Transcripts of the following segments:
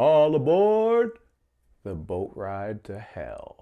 All aboard the boat ride to hell.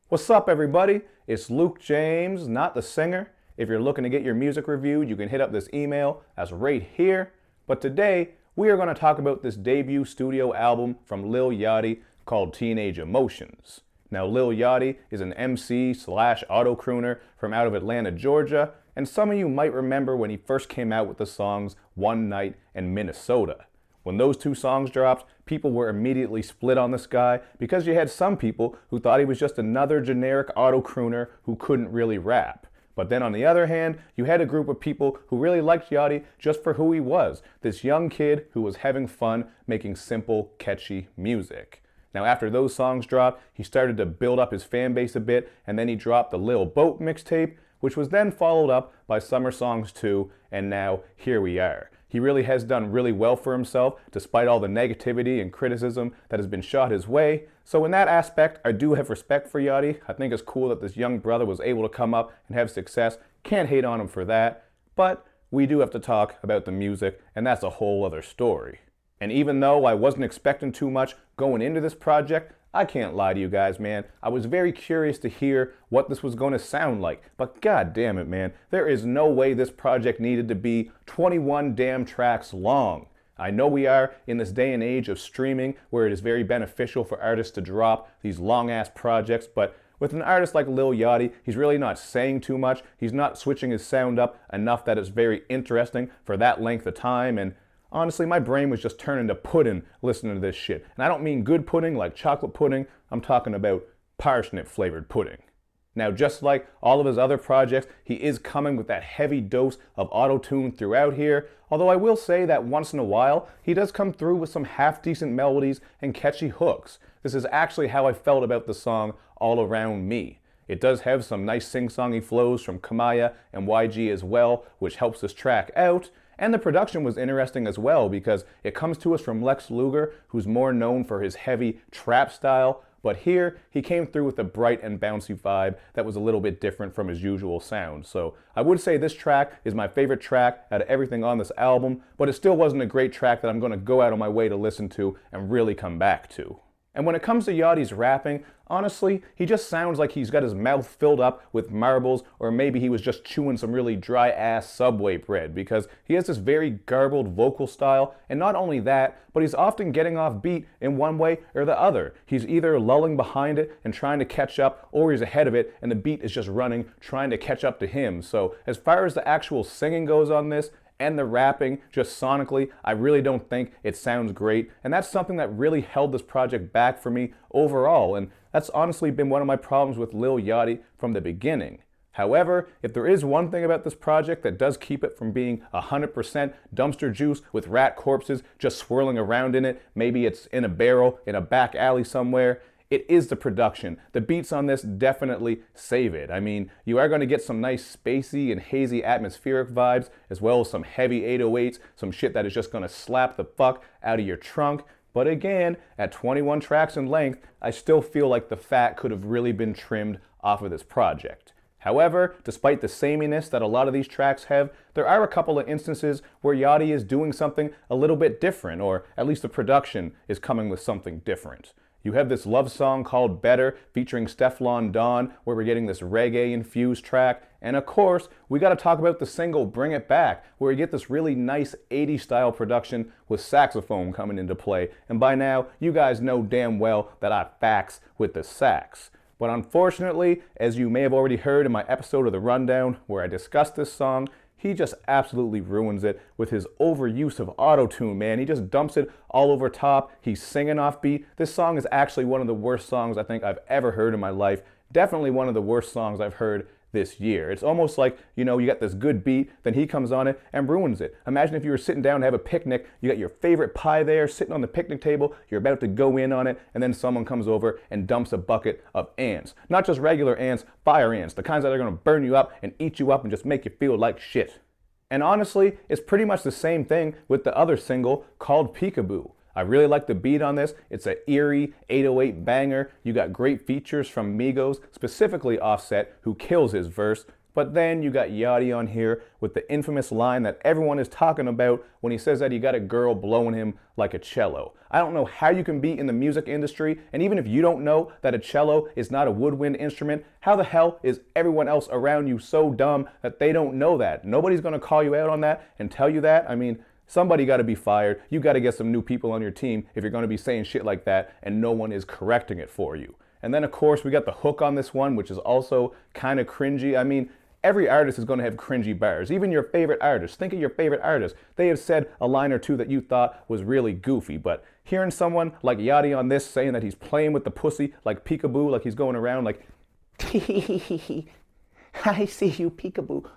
What's up, everybody? It's Luke James, not the singer. If you're looking to get your music reviewed, you can hit up this email that's right here. But today, we are going to talk about this debut studio album from Lil Yachty called Teenage Emotions. Now, Lil Yachty is an MC/auto-crooner from out of Atlanta, Georgia, and some of you might remember when he first came out with the songs One Night and Minnesota. When those two songs dropped, people were immediately split on this guy because you had some people who thought he was just another generic auto-crooner who couldn't really rap. But then on the other hand, you had a group of people who really liked Yachty just for who he was, this young kid who was having fun making simple, catchy music. Now after those songs dropped, he started to build up his fan base a bit, and then he dropped the Lil Boat mixtape, which was then followed up by Summer Songs 2, and now here we are. He really has done really well for himself, despite all the negativity and criticism that has been shot his way. So in that aspect, I do have respect for Yachty. I think it's cool that this young brother was able to come up and have success. Can't hate on him for that. But we do have to talk about the music, and that's a whole other story. And even though I wasn't expecting too much going into this project, I can't lie to you guys, man. I was very curious to hear what this was going to sound like. But god damn it, man. There is no way this project needed to be 21 damn tracks long. I know we are in this day and age of streaming where it is very beneficial for artists to drop these long-ass projects, but with an artist like Lil Yachty, he's really not saying too much. He's not switching his sound up enough that it's very interesting for that length of time, and honestly, my brain was just turning to pudding listening to this shit. And I don't mean good pudding like chocolate pudding. I'm talking about parsnip flavored pudding. Now, just like all of his other projects, he is coming with that heavy dose of auto-tune throughout here. Although I will say that once in a while, he does come through with some half-decent melodies and catchy hooks. This is actually how I felt about the song All Around Me. It does have some nice sing-songy flows from Kamaya and YG as well, which helps this track out. And the production was interesting as well because it comes to us from Lex Luger, who's more known for his heavy trap style, but here he came through with a bright and bouncy vibe that was a little bit different from his usual sound. So I would say this track is my favorite track out of everything on this album, but it still wasn't a great track that I'm going to go out of my way to listen to and really come back to. And when it comes to Yachty's rapping, honestly, he just sounds like he's got his mouth filled up with marbles, or maybe he was just chewing some really dry-ass Subway bread, because he has this very garbled vocal style, and not only that, but he's often getting off beat in one way or the other. He's either lulling behind it and trying to catch up, or he's ahead of it and the beat is just running, trying to catch up to him. So as far as the actual singing goes on this, and the rapping, just sonically, I really don't think it sounds great. And that's something that really held this project back for me overall. And that's honestly been one of my problems with Lil Yachty from the beginning. However, if there is one thing about this project that does keep it from being 100% dumpster juice with rat corpses just swirling around in it, maybe it's in a barrel in a back alley somewhere, it is the production. The beats on this definitely save it. I mean, you are going to get some nice spacey and hazy atmospheric vibes, as well as some heavy 808s, some shit that is just going to slap the fuck out of your trunk. But again, at 21 tracks in length, I still feel like the fat could have really been trimmed off of this project. However, despite the sameness that a lot of these tracks have, there are a couple of instances where Yachty is doing something a little bit different, or at least the production is coming with something different. You have this love song called Better featuring Stefflon Don, where we're getting this reggae-infused track. And of course, we got to talk about the single Bring It Back, where you get this really nice 80s style production with saxophone coming into play. And by now, you guys know damn well that I fax with the sax. But unfortunately, as you may have already heard in my episode of The Rundown, where I discussed this song, he just absolutely ruins it with his overuse of auto-tune, man. He just dumps it all over top. He's singing off beat. This song is actually one of the worst songs I think I've ever heard in my life. Definitely one of the worst songs I've heard this year. It's almost like, you know, you got this good beat, then he comes on it and ruins it. Imagine if you were sitting down to have a picnic, you got your favorite pie there sitting on the picnic table, you're about to go in on it, and then someone comes over and dumps a bucket of ants. Not just regular ants, fire ants, the kinds that are gonna burn you up and eat you up and just make you feel like shit. And honestly, it's pretty much the same thing with the other single called Peekaboo. I really like the beat on this. It's an eerie 808 banger. You got great features from Migos, specifically Offset, who kills his verse. But then you got Yachty on here with the infamous line that everyone is talking about when he says that he got a girl blowing him like a cello. I don't know how you can be in the music industry, and even if you don't know that a cello is not a woodwind instrument, how the hell is everyone else around you so dumb that they don't know that? Nobody's gonna call you out on that and tell you that. I mean, somebody got to be fired. You got to get some new people on your team if you're going to be saying shit like that and no one is correcting it for you. And then, of course, we got the hook on this one, which is also kind of cringy. I mean, every artist is going to have cringy bars. Even your favorite artist. Think of your favorite artist. They have said a line or two that you thought was really goofy. But hearing someone like Yachty on this saying that he's playing with the pussy like peekaboo, like he's going around like, I see you peekaboo.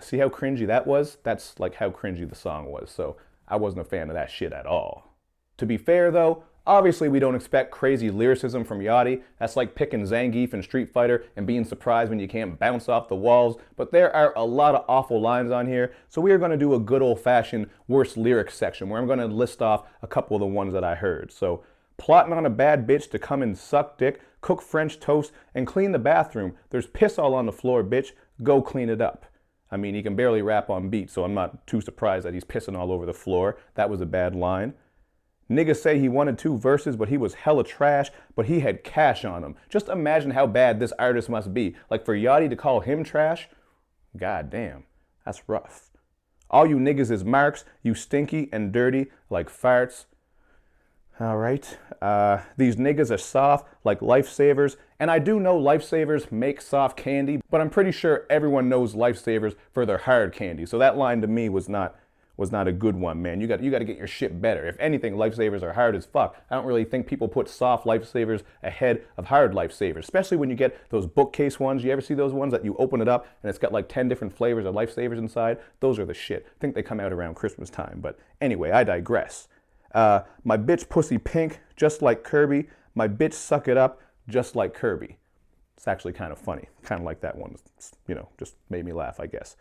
See how cringy that was? That's like how cringy the song was. So I wasn't a fan of that shit at all. To be fair though, obviously we don't expect crazy lyricism from Yachty. That's like picking Zangief in Street Fighter and being surprised when you can't bounce off the walls. But there are a lot of awful lines on here. So we are going to do a good old-fashioned worst lyrics section where I'm going to list off a couple of the ones that I heard. So, plotting on a bad bitch to come and suck dick, cook French toast, and clean the bathroom. There's piss all on the floor, bitch. Go clean it up. I mean, he can barely rap on beat, so I'm not too surprised that he's pissing all over the floor. That was a bad line. Niggas say he wanted 2 verses, but he was hella trash, but he had cash on him. Just imagine how bad this artist must be. Like, for Yachty to call him trash? God damn, that's rough. All you niggas is marks, you stinky and dirty like farts. All right, these niggas are soft like Lifesavers, and I do know Lifesavers make soft candy, but I'm pretty sure everyone knows Lifesavers for their hard candy. So that line to me was not a good one, man. You got to get your shit better. If anything, Lifesavers are hard as fuck. I don't really think people put soft Lifesavers ahead of hard Lifesavers, especially when you get those bookcase ones. You ever see those ones that you open it up and it's got like 10 different flavors of Lifesavers inside? Those are the shit. I think they come out around Christmas time, but anyway, I digress. My bitch pussy pink, just like Kirby. My bitch suck it up, just like Kirby. It's actually kind of funny. Kind of like that one. You know, just made me laugh, I guess.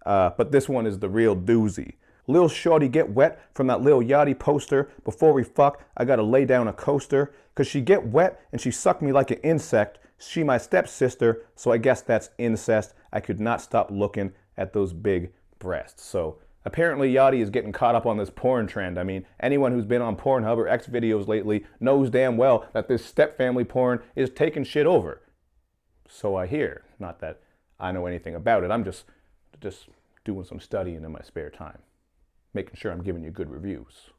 But this one is the real doozy. Lil Shorty get wet from that Lil Yachty poster. Before we fuck, I gotta lay down a coaster. Cause she get wet and she suck me like an insect. She my stepsister, so I guess that's incest. I could not stop looking at those big breasts. So apparently Yachty is getting caught up on this porn trend. I mean, anyone who's been on Pornhub or X videos lately knows damn well that this step-family porn is taking shit over. So I hear. Not that I know anything about it. I'm just doing some studying in my spare time. Making sure I'm giving you good reviews.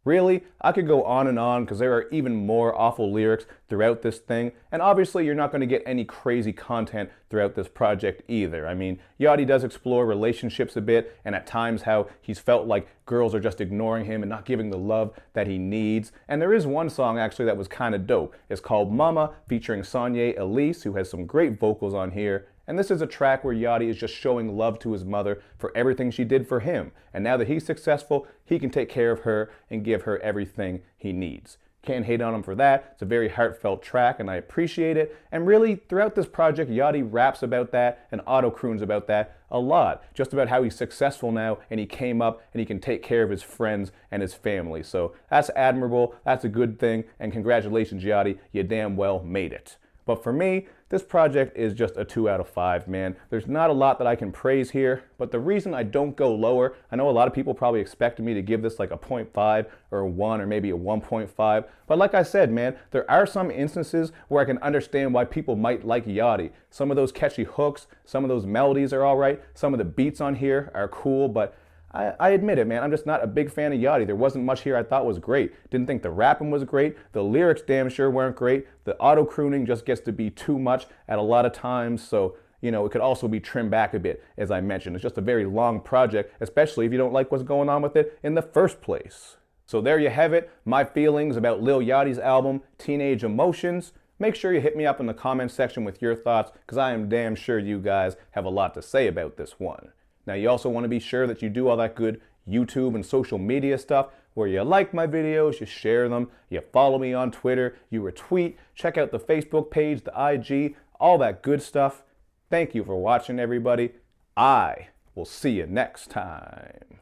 Really, I could go on and on because there are even more awful lyrics throughout this thing, and obviously you're not going to get any crazy content throughout this project either. I mean, Yachty does explore relationships a bit, and at times how he's felt like girls are just ignoring him and not giving the love that he needs. And there is one song actually that was kind of dope. It's called Mama, featuring Sonia Elise, who has some great vocals on here. And this is a track where Yachty is just showing love to his mother for everything she did for him. And now that he's successful, he can take care of her and give her everything he needs. Can't hate on him for that. It's a very heartfelt track and I appreciate it. And really, throughout this project, Yachty raps about that and auto-croons about that a lot. Just about how he's successful now and he came up and he can take care of his friends and his family. So that's admirable, that's a good thing, and congratulations Yachty, you damn well made it. But for me, this project is just a 2 out of 5, man. There's not a lot that I can praise here, but the reason I don't go lower, I know a lot of people probably expected me to give this like a 0.5 or a 1 or maybe a 1.5, but like I said, man, there are some instances where I can understand why people might like Yachty. Some of those catchy hooks, some of those melodies are all right, some of the beats on here are cool, but I admit it, man, I'm just not a big fan of Yachty. There wasn't much here I thought was great. Didn't think the rapping was great. The lyrics damn sure weren't great. The auto-crooning just gets to be too much at a lot of times. So, you know, it could also be trimmed back a bit, as I mentioned. It's just a very long project, especially if you don't like what's going on with it in the first place. So there you have it, my feelings about Lil Yachty's album, Teenage Emotions. Make sure you hit me up in the comments section with your thoughts, because I am damn sure you guys have a lot to say about this one. Now, you also want to be sure that you do all that good YouTube and social media stuff where you like my videos, you share them, you follow me on Twitter, you retweet, check out the Facebook page, the IG, all that good stuff. Thank you for watching, everybody. I will see you next time.